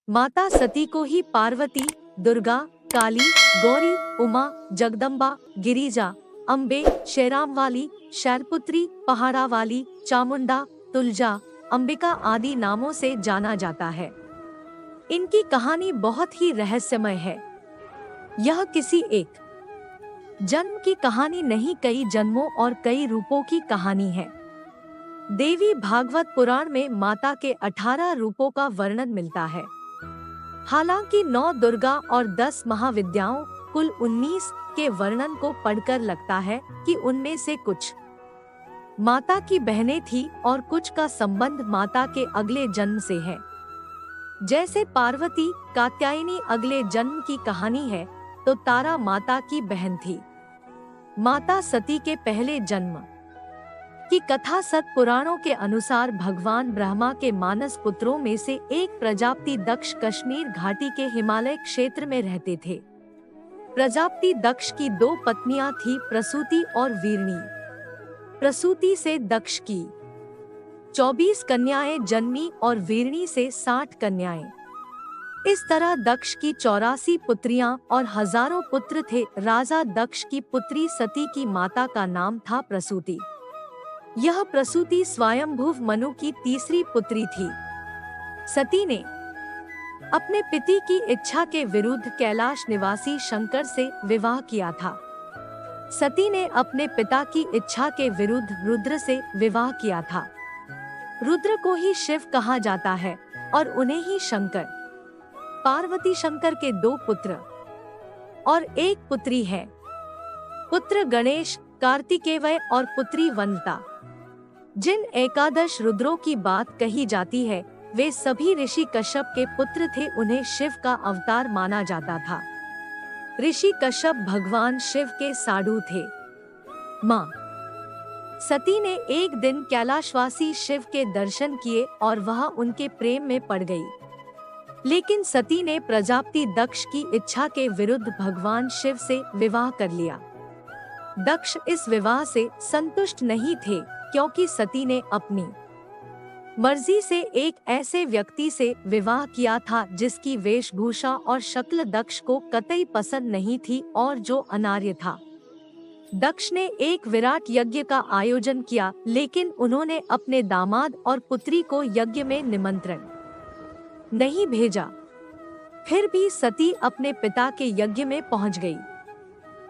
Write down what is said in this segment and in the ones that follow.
माता सती को ही पार्वती, दुर्गा, काली, गौरी, उमा, जगदम्बा, गिरिजा, अम्बे, शेराम वाली, शैलपुत्री, पहाड़ा वाली, चामुंडा, तुलजा, अंबिका आदि नामों से जाना जाता है। इनकी कहानी बहुत ही रहस्यमय है। यह किसी एक जन्म की कहानी नहीं, कई जन्मों और कई रूपों की कहानी है। देवी भागवत पुराण में माता के 18 रूपों का वर्णन मिलता है। हालांकि 9 दुर्गा और 10 महाविद्याओं कुल 19 के वर्णन को पढ़कर लगता है कि उनमें से कुछ माता की बहनें थी और कुछ का संबंध माता के अगले जन्म से है। जैसे पार्वती कात्यायनी अगले जन्म की कहानी है, तो तारा माता की बहन थी। माता सती के पहले जन्म की कथा सत पुराणों के अनुसार भगवान ब्रह्मा के मानस पुत्रों में से एक प्रजापति दक्ष कश्मीर घाटी के हिमालय क्षेत्र में रहते थे। प्रजापति दक्ष की 2 पत्नियां थी, प्रसूति और वीरणी। प्रसूति से दक्ष की 24 कन्याएं जन्मी और वीरणी से 60 कन्याएं। इस तरह दक्ष की 84 पुत्रियां और हजारों पुत्र थे। राजा दक्ष की पुत्री सती की माता का नाम था प्रसूति। यह प्रसूति स्वयंभुव मनु की तीसरी पुत्री थी। सती ने अपने पति की इच्छा के विरुद्ध कैलाश निवासी शंकर से विवाह किया था। सती ने अपने पिता की इच्छा के विरुद्ध रुद्र से विवाह किया था। रुद्र को ही शिव कहा जाता है और उन्हें ही शंकर। पार्वती शंकर के 2 पुत्र और 1 पुत्री है। पुत्र गणेश, कार्तिकेय और पुत्री वनता। जिन 11 रुद्रों की बात कही जाती है, वे सभी ऋषि कश्यप के पुत्र थे। उन्हें शिव का अवतार माना जाता था। ऋषि कश्यप भगवान शिव के साधु थे। माँ सती ने एक दिन कैलाशवासी शिव के दर्शन किए और वह उनके प्रेम में पड़ गई। लेकिन सती ने प्रजापति दक्ष की इच्छा के विरुद्ध भगवान शिव से विवाह कर लिया। दक्ष इस विवाह से संतुष्ट नहीं थे, क्योंकि सती ने अपनी मर्जी से एक ऐसे व्यक्ति से विवाह किया था जिसकी वेशभूषा और शक्ल दक्ष को कतई पसंद नहीं थी और जो अनार्य था। दक्ष ने एक विराट यज्ञ का आयोजन किया, लेकिन उन्होंने अपने दामाद और पुत्री को यज्ञ में निमंत्रण नहीं भेजा। फिर भी सती अपने पिता के यज्ञ में पहुंच गई,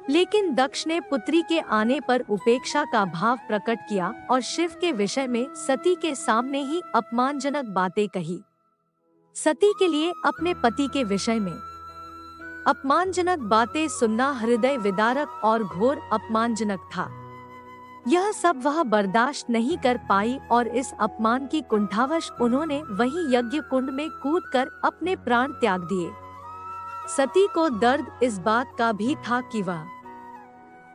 लेकिन दक्ष ने पुत्री के आने पर उपेक्षा का भाव प्रकट किया और शिव के विषय में सती के सामने ही अपमानजनक बातें कही। सती के लिए अपने पति के विषय में अपमानजनक बातें सुनना हृदय विदारक और घोर अपमानजनक था। यह सब वह बर्दाश्त नहीं कर पाई और इस अपमान की कुंठावश उन्होंने वहीं यज्ञ कुंड में कूदकर अपने प्राण त्याग दिए। सती को दर्द इस बात का भी था कि वह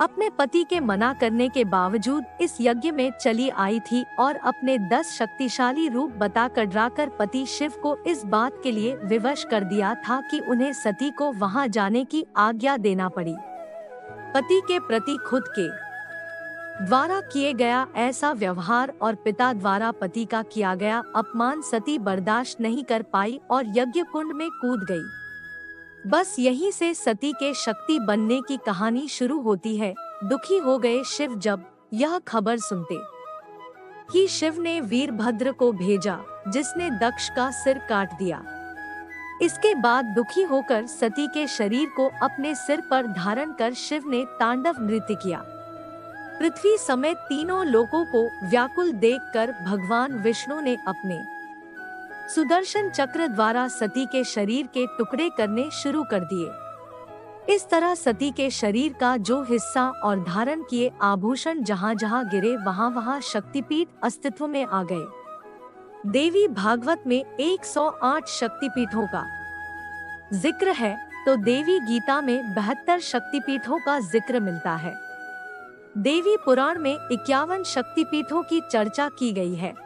अपने पति के मना करने के बावजूद इस यज्ञ में चली आई थी और अपने 10 शक्तिशाली रूप बताकर डराकर पति शिव को इस बात के लिए विवश कर दिया था कि उन्हें सती को वहां जाने की आज्ञा देना पड़ी। पति के प्रति खुद के द्वारा किए गया ऐसा व्यवहार और पिता द्वारा पति का किया गया अपमान सती बर्दाश्त नहीं कर पाई और यज्ञ कुंड में कूद गई। बस यहीं से सती के शक्ति बनने की कहानी शुरू होती है। दुखी हो गए शिव जब यह खबर सुनते कि शिव ने वीरभद्र को भेजा, जिसने दक्ष का सिर काट दिया। इसके बाद दुखी होकर सती के शरीर को अपने सिर पर धारण कर शिव ने तांडव नृत्य किया। पृथ्वी समेत तीनों लोकों को व्याकुल देखकर भगवान विष्णु ने अपने सुदर्शन चक्र द्वारा सती के शरीर के टुकड़े करने शुरू कर दिए। इस तरह सती के शरीर का जो हिस्सा और धारण किए आभूषण जहाँ जहाँ गिरे वहाँ वहाँ शक्तिपीठ अस्तित्व में आ गए। देवी भागवत में 108 शक्तिपीठों का जिक्र है, तो देवी गीता में 72 शक्तिपीठों का जिक्र मिलता है। देवी पुराण में 51 शक्तिपीठों की चर्चा की गई है।